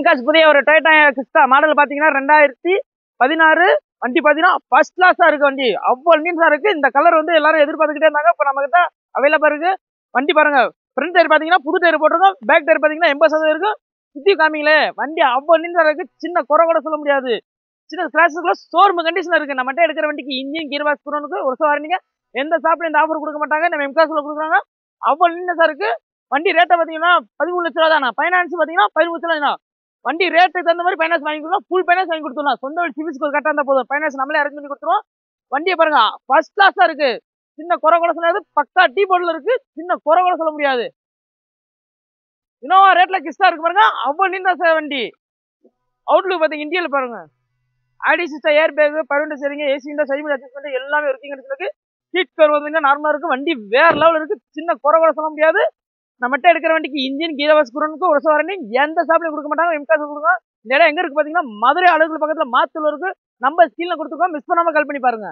காசு புதிய ஒரு டொயோட்டா கிறிஸ்டா மாடல் பாத்தீங்கன்னா 2016 வண்டி பாத்தீங்கன்னா ஃபர்ஸ்ட் கிளாஸா இருக்கு. வண்டி அவ்வளவு நீட்டா இருக்கு. இந்த கலர் வந்து எல்லாரும் எதிர்பார்த்துக்கிட்டே இருந்தாங்க. இப்ப நம்ம கிட்ட அவைலபிள் இருக்கு. வண்டி பாருங்க, ஃப்ரண்ட் டயர் பாத்தீங்கன்னா புது டயர் போட்டிருக்கோம். பேக் டயர் பாத்தீங்கன்னா 80% இருக்கு. சுத்தி காமிங்களே, வண்டி அவ்வளவு நீட்டா இருக்கு. சின்ன குறை கூட சொல்ல முடியாது. சின்ன கிளாஸுக்குள்ள ஷோரூம் கண்டிஷன் இருக்கு. நம்மகிட்ட எடுக்கிற வண்டிக்கு இன்ஜின் கீர் பாக்ஸ் குரோனுக்கு ஒரு வருஷம் வாரண்டிங்க. எந்த ஷாப்ல இந்த ஆஃபர் கொடுக்க மாட்டாங்க. நம்ம எம்காஸ்ல கொடுக்குறாங்க. அவ்வளவு நீட்டா இருக்கு. வண்டி ரேட்டை பாத்தீங்கன்னா 13 லட்சம் ரூபா தானா. ஃபைனான்ஸ் பாத்தீங்கன்னா 13 லட்சம் ரூபா. வண்டி ரேட்டுக்கு தகுந்த மாதிரி ஃபைனான்ஸ் வாங்கி கொடுக்கலாம். ஃபுல் ஃபைனான்ஸ் வாங்கி கொடுத்துடலாம். சொந்த வண்டி சிவில் ஸ்கோர் கரெக்டா இருந்தா போதும். ஃபைனான்ஸ் நம்மளே அரேஞ்ச் பண்ணி கொடுத்துருவோம். வண்டியை பாருங்க, ஃபர்ஸ்ட் கிளாஸா இருக்கு. சின்ன குறை கூட சொல்லாது. பக்கா டீ போர்டில் இருக்கு. சின்ன குறை கூட சொல்ல முடியாது. இனோவா ரேட்ல கிஸ்டா இருக்கு பாருங்க. அவ்வளவு நீண்டா வண்டி. அவுட்லுக் பாத்தீங்க, இந்தியாவில் பாருங்க. ஆடி சிஸ்டர், ஏர் பேக், பர்வெண்ட் சரிங்க, ஏசி இந்த சைடு அட்ஜஸ்ட்மெண்ட் எல்லாமே இருக்கு. சீட் கவர் வந்து நார்மலா இருக்கு. வண்டி வேற லெவல் இருக்கு. சின்ன குறை கூட சொல்ல முடியாது. நம்மகிட்ட எடுக்கிற வண்டிக்கு இன்ஜின் கீர் பாக்ஸ் குரோனுக்கு ஒரு வருஷம் வாரண்டி. எந்த ஷாப்லயும் கொடுக்க மாட்டாங்க. எம்காஸ் கொடுங்க. இந்த இடம் எங்க இருக்கு பாத்தீங்கன்னா மதுரை அலுவலக பக்கத்துல மாத்தூர் இருக்கு. நம்ம ஸ்கீல்ல கொடுத்துருக்கோம். மிஸ் பண்ணாம கால் பண்ணி பாருங்க.